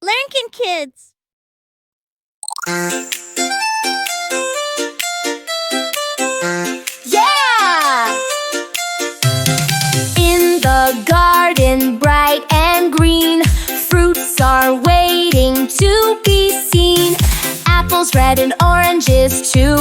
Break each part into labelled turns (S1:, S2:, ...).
S1: Learnkin kids.
S2: Yeah! In the garden, bright and green, fruits are waiting to be seen. Apples red and oranges too.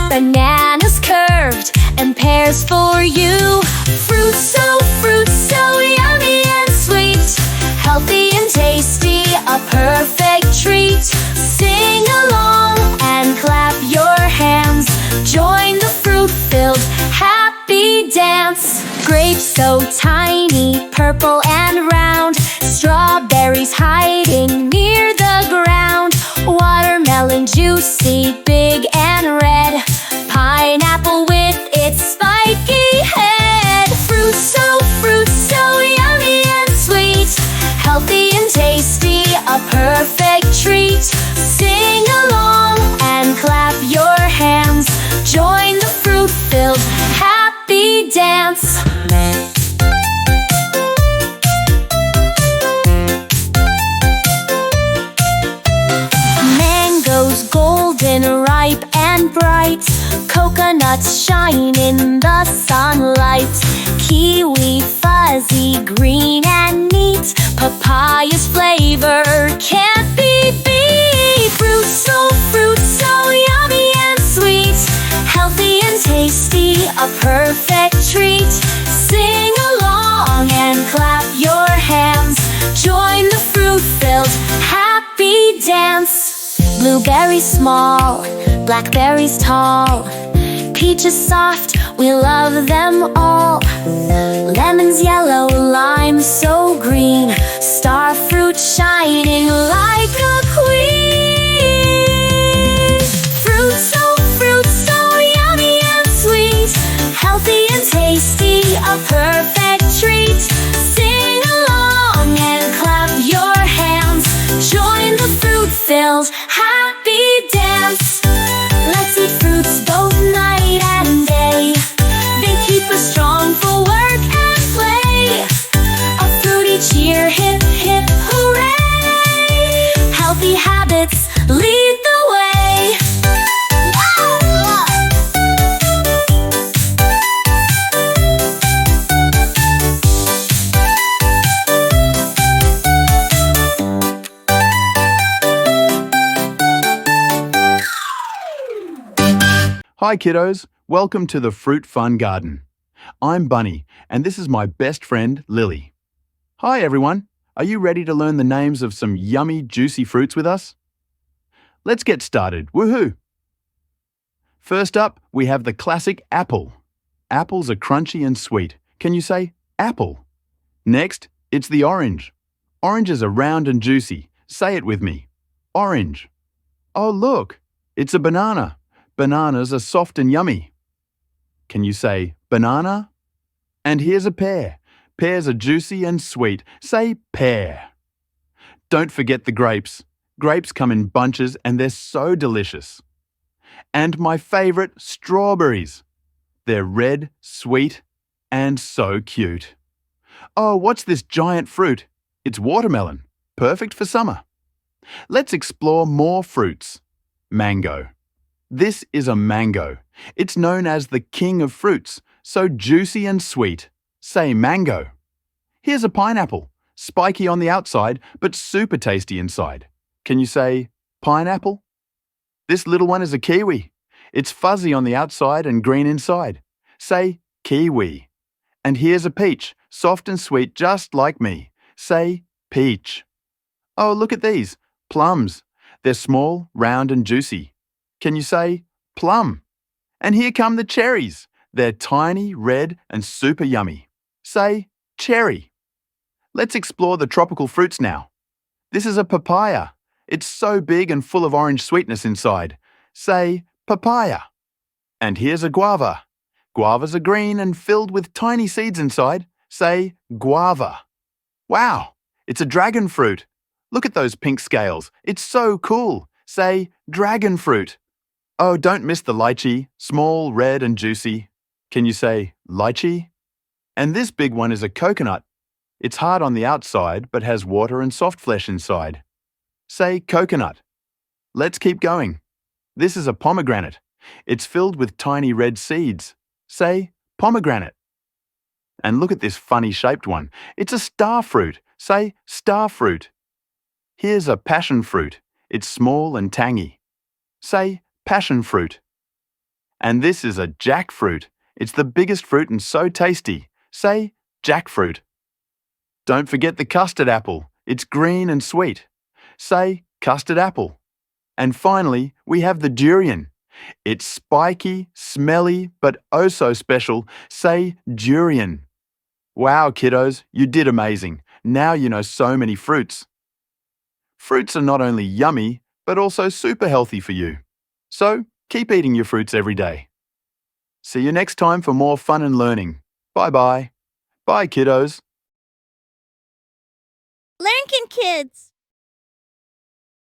S2: Bananas curved and pears for you. Fruits so yummy and sweet. Healthy and tasty, a perfect treat. Sing along and clap your hands. Join the fruit-filled happy dance. Grapes so tiny, purple and round. Strawberries hiding near the ground. Watermelon juicy, big and red. Pineapple with its spiky head. Fruits so yummy and sweet. Healthy and tasty, a perfect treat. Sing along and clap your hands. Join the fruit-filled happy dance. Mangoes golden, ripe and bright. Coconuts shine in the sunlight. Kiwi fuzzy, green and neat. Papaya's flavor can't be beat. Fruits so yummy and sweet. Healthy and tasty, a perfect treat. Sing along and clap your hands. Join the fruit-filled happy dance. Blueberries small, blackberries tall. Peaches soft, we love them all. Lemons yellow, lime so green. Star fruit shining like a queen. Fruits so yummy and sweet. Healthy and tasty, a perfect treat. Sing along and clap your hands. Join the fruit-filled happy dance. Let's eat fruits both night and day. They keep us strong for work and play. A fruity cheer, hip, hip, hooray! Healthy habits lead the way.
S3: Hi kiddos, welcome to the Fruit Fun Garden. I'm Bunny and this is my best friend Lily. Hi everyone, are you ready to learn the names of some yummy juicy fruits with us? Let's get started, woohoo! First up, we have the classic apple. Apples are crunchy and sweet. Can you say apple? Next, it's the orange. Oranges are round and juicy. Say it with me. Orange. Oh look, it's a banana. Bananas are soft and yummy. Can you say banana? And here's a pear. Pears are juicy and sweet. Say pear. Don't forget the grapes. Grapes come in bunches and they're so delicious. And my favorite, strawberries. They're red, sweet, and so cute. Oh, what's this giant fruit? It's watermelon. Perfect for summer. Let's explore more fruits. Mango. This is a mango. It's known as the king of fruits, so juicy and sweet. Say mango. Here's a pineapple, spiky on the outside, but super tasty inside. Can you say pineapple? This little one is a kiwi. It's fuzzy on the outside and green inside. Say kiwi. And here's a peach, soft and sweet just like me. Say peach. Oh, look at these, plums. They're small, round and juicy. Can you say plum? And here come the cherries. They're tiny, red, and super yummy. Say cherry. Let's explore the tropical fruits now. This is a papaya. It's so big and full of orange sweetness inside. Say papaya. And here's a guava. Guavas are green and filled with tiny seeds inside. Say guava. Wow, it's a dragon fruit. Look at those pink scales. It's so cool. Say dragon fruit. Oh, don't miss the lychee, small, red and juicy. Can you say lychee? And this big one is a coconut. It's hard on the outside but has water and soft flesh inside. Say coconut. Let's keep going. This is a pomegranate. It's filled with tiny red seeds. Say pomegranate. And look at this funny shaped one. It's a star fruit. Say star fruit. Here's a passion fruit. It's small and tangy. Say passion fruit. And this is a jackfruit. It's the biggest fruit and so tasty. Say jackfruit. Don't forget the custard apple. It's green and sweet. Say custard apple. And finally, we have the durian. It's spiky, smelly, but oh so special. Say durian. Wow, kiddos, you did amazing. Now you know so many fruits. Fruits are not only yummy, but also super healthy for you. So, keep eating your fruits every day. See you next time for more fun and learning. Bye-bye. Bye, kiddos.
S1: Learnkin kids!